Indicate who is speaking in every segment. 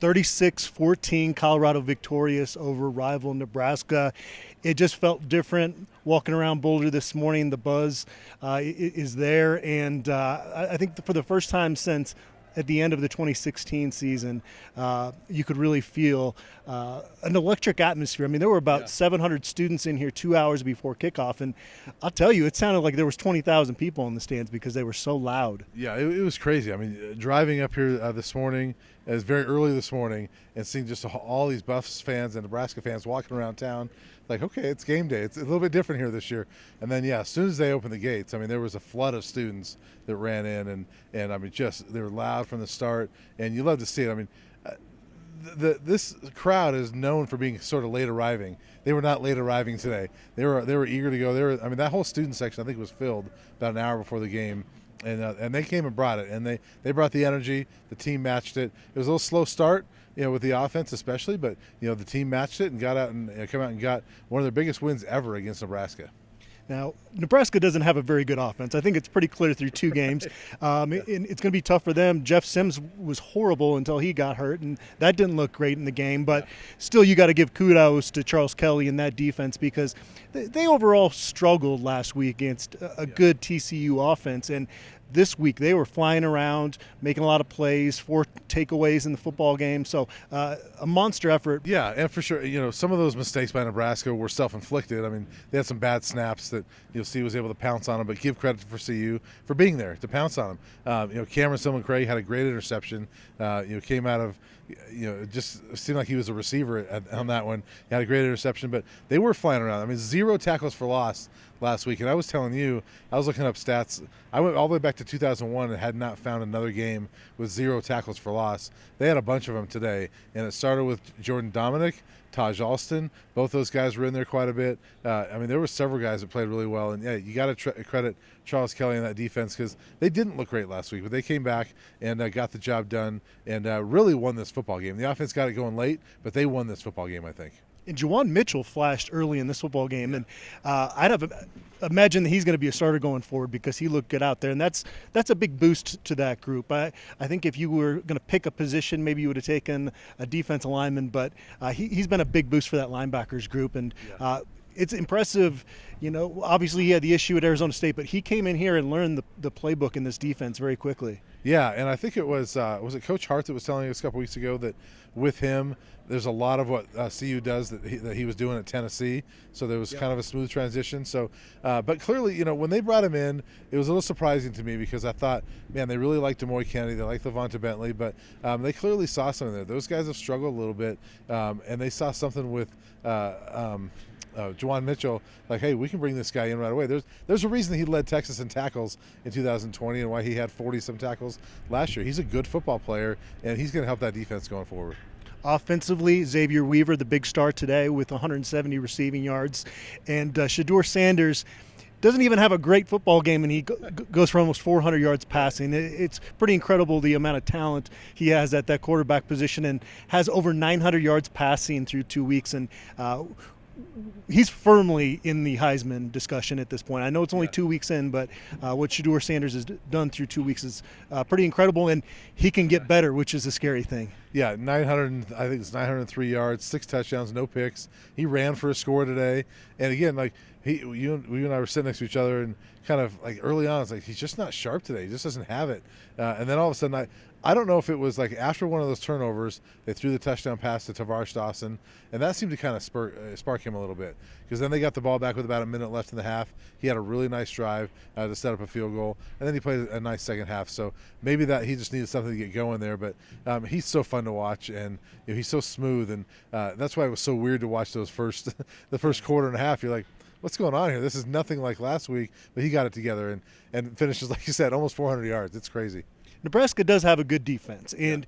Speaker 1: 36-14, Colorado victorious over rival Nebraska. It just felt different walking around Boulder this morning. The buzz is there, and I think for the first time since at the end of the 2016 season, you could really feel an electric atmosphere. I mean, there were about 700 students in here 2 hours before kickoff, and I'll tell you, it sounded like there was 20,000 people in the stands because they were so loud.
Speaker 2: Yeah, it was crazy. I mean, driving up here this morning, it was very early this morning, and seeing just all these Buffs fans and Nebraska fans walking around town, like, okay, it's game day. It's a little bit different here this year. And then, as soon as they opened the gates, I mean, there was a flood of students that ran in, and I mean, they were loud from the start, and you love to see it. I mean, this crowd is known for being sort of late arriving. They were not late arriving today. They were eager to go. I mean, that whole student section, I think, was filled about an hour before the game. And they came and brought it, and they brought the energy. The team matched it. It was a little slow start, with the offense especially, but the team matched it and got out and come out and got one of their biggest wins ever against Nebraska.
Speaker 1: Now, Nebraska doesn't have a very good offense. I think it's pretty clear through two games. It's going to be tough for them. Jeff Sims was horrible until he got hurt, and that didn't look great in the game. But still, you got to give kudos to Charles Kelly and that defense because they overall struggled last week against a good TCU offense. And this week they were flying around, making a lot of plays, 4 takeaways in the football game. So a monster effort.
Speaker 2: Yeah, and for sure, some of those mistakes by Nebraska were self-inflicted. I mean, they had some bad snaps that CU was able to pounce on them, but give credit for CU for being there to pounce on them. Cameron Silman-Craig had a great interception. Came out of it just seemed like he was a receiver on that one. He had a great interception, but they were flying around. I mean, 0 tackles for loss last week. And I was telling you, I was looking up stats. I went all the way back to 2001 and had not found another game with 0 tackles for loss. They had a bunch of them today, and it started with Jordan Dominic, Taj Alston. Both those guys were in there quite a bit. I mean, there were several guys that played really well. And, you got to credit Charles Kelly and that defense because they didn't look great last week, but they came back and got the job done and really won this football game. The offense got it going late, but they won this football game, I think.
Speaker 1: And Juwan Mitchell flashed early in this football game, and I'd imagine that he's going to be a starter going forward because he looked good out there, and that's a big boost to that group. I think if you were going to pick a position, maybe you would have taken a defensive lineman, but he's been a big boost for that linebackers group, and it's impressive. Obviously he had the issue at Arizona State, but he came in here and learned the playbook in this defense very quickly.
Speaker 2: Yeah, and I think it was it Coach Hart that was telling us a couple weeks ago that with him, there's a lot of what CU does that he was doing at Tennessee. So there was kind of a smooth transition. So, but clearly, when they brought him in, it was a little surprising to me because I thought, man, they really liked Demoy Kennedy, they liked Levonta Bentley, but they clearly saw something there. Those guys have struggled a little bit, and they saw something with Juwan Mitchell, like, hey, we can bring this guy in right away. There's a reason he led Texas in tackles in 2020 and why he had 40-some tackles last year. He's a good football player, and he's going to help that defense going forward.
Speaker 1: Offensively, Xavier Weaver, the big star today with 170 receiving yards. And Shedeur Sanders doesn't even have a great football game, and he goes for almost 400 yards passing. It's pretty incredible the amount of talent he has at that quarterback position and has over 900 yards passing through 2 weeks. And he's firmly in the Heisman discussion at this point. I know it's only 2 weeks in, but what Shedeur Sanders has done through 2 weeks is pretty incredible, and he can get better, which is a scary thing.
Speaker 2: Yeah, I think it's 903 yards, 6 touchdowns, no picks. He ran for a score today, and again, like you and I were sitting next to each other, and kind of like early on, it's like he's just not sharp today. He just doesn't have it. And then all of a sudden, I don't know if it was like after one of those turnovers, they threw the touchdown pass to Tavares Dawson, and that seemed to kind of spark him a little bit because then they got the ball back with about a minute left in the half. He had a really nice drive to set up a field goal, and then he played a nice second half. So maybe that he just needed something to get going there. But he's so fun to watch, and he's so smooth, and that's why it was so weird to watch those the first quarter and a half. You're like, what's going on here? This is nothing like last week, but he got it together and finishes, like you said, almost 400 yards. It's crazy.
Speaker 1: Nebraska does have a good defense, and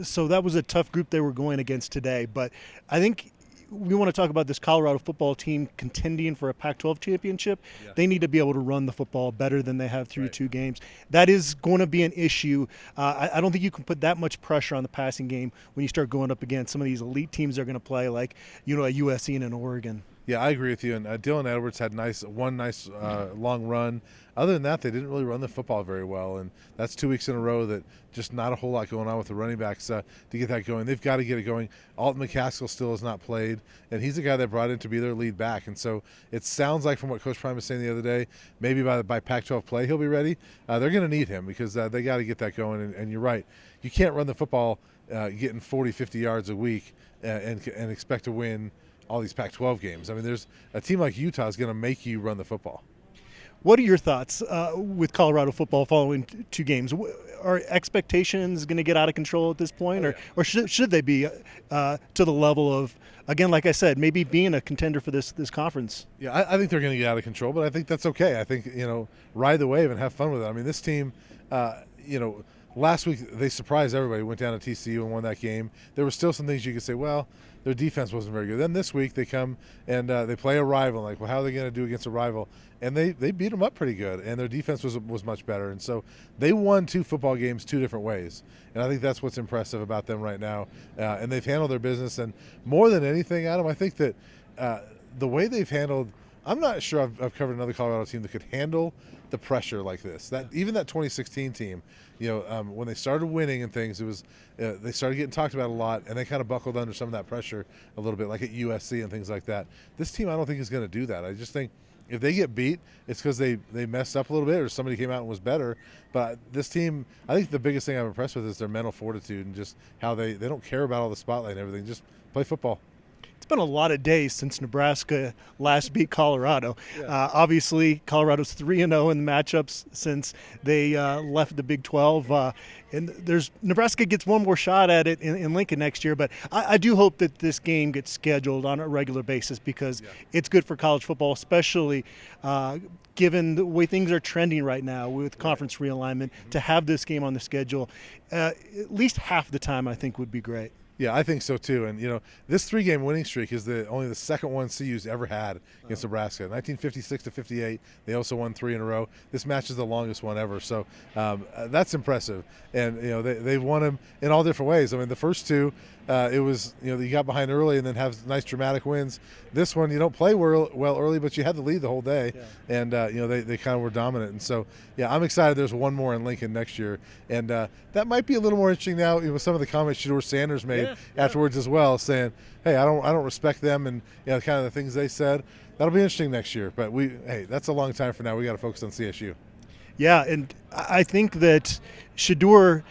Speaker 1: so that was a tough group they were going against today. But I think we want to talk about this Colorado football team contending for a Pac-12 championship. Yeah. They need to be able to run the football better than they have through 2 games. That is going to be an issue. I don't think you can put that much pressure on the passing game when you start going up against some of these elite teams they're going to play, like a USC and an Oregon.
Speaker 2: Yeah, I agree with you. And Dylan Edwards had one nice long run. Other than that, they didn't really run the football very well, and that's 2 weeks in a row that just not a whole lot going on with the running backs to get that going. They've got to get it going. Alton McCaskill still has not played, and he's the guy that brought in to be their lead back. And so it sounds like, from what Coach Prime was saying the other day, maybe by Pac-12 play he'll be ready. They're going to need him because they got to get that going. And you're right, you can't run the football getting 40, 50 yards a week and expect to win all these Pac-12 games. I mean, there's a team like Utah is going to make you run the football.
Speaker 1: What are your thoughts with Colorado football following 2 games? Are expectations going to get out of control at this point, or should they be to the level of, again, like I said, maybe being a contender for this conference?
Speaker 2: Yeah, I think they're going to get out of control, but I think that's okay. I think, ride the wave and have fun with it. I mean, this team, last week they surprised everybody, went down to TCU and won that game. There were still some things you could say, well, their defense wasn't very good. Then this week they come and they play a rival. Like, well, how are they going to do against a rival? And they beat them up pretty good, and their defense was much better. And so they won 2 football games 2 different ways. And I think that's what's impressive about them right now. And they've handled their business. And more than anything, Adam, I think that the way they've handled – I'm not sure I've covered another Colorado team that could handle the pressure like this. Even that 2016 team, when they started winning and things, it was they started getting talked about a lot, and they kind of buckled under some of that pressure a little bit, like at USC and things like that. This team, I don't think is going to do that. I just think if they get beat, it's because they messed up a little bit or somebody came out and was better. But this team, I think the biggest thing I'm impressed with is their mental fortitude and just how they don't care about all the spotlight and everything. Just play football.
Speaker 1: It's been a lot of days since Nebraska last beat Colorado. Obviously, Colorado's 3-0 in the matchups since they left the Big 12. And Nebraska gets one more shot at it in Lincoln next year. But I do hope that this game gets scheduled on a regular basis because it's good for college football, especially given the way things are trending right now with conference realignment. To have this game on the schedule at least half the time, I think, would be great.
Speaker 2: Yeah, I think so too. And this 3-game winning streak is only the second one CU's ever had against Nebraska. 1956 to 58, they also won 3 in a row. This match is the longest one ever, so that's impressive. And they've won them in all different ways. I mean, the first 2, it was you got behind early and then have nice dramatic wins. This one, you don't play well early, but you had the lead the whole day, and they kind of were dominant. And so I'm excited. There's one more in Lincoln next year, and that might be a little more interesting now with some of the comments Shedeur Sanders made afterwards as well, saying, hey, I don't respect them, and kind of the things they said. That'll be interesting next year, but that's a long time for now. We got to focus on CSU.
Speaker 1: Yeah, and I think that Shedeur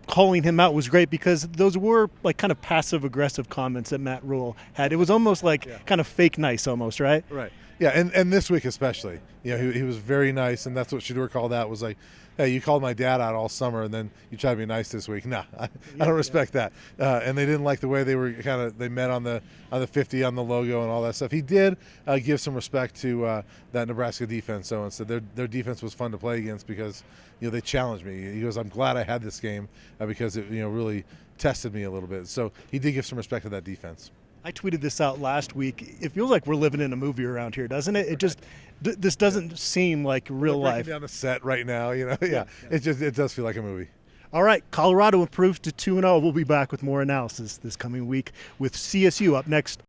Speaker 1: calling him out was great because those were like kind of passive aggressive comments that Matt Rule had. It was almost like kind of fake nice almost, right?
Speaker 2: Right. Yeah, and this week especially, he was very nice, and that's what Shedeur called out, was like, hey, you called my dad out all summer, and then you try to be nice this week. Nah, I don't respect that. And they didn't like the way they were they met on the 50 on the logo and all that stuff. He did give some respect to that Nebraska defense, though, and said their defense was fun to play against because they challenged me. He goes, I'm glad I had this game because it really tested me a little bit. So he did give some respect to that defense.
Speaker 1: I tweeted this out last week. It feels like we're living in a movie around here, doesn't it? It just this doesn't seem like real life.
Speaker 2: Down the set right now, It does feel like a movie.
Speaker 1: All right, Colorado improves to 2-0. We'll be back with more analysis this coming week with CSU up next.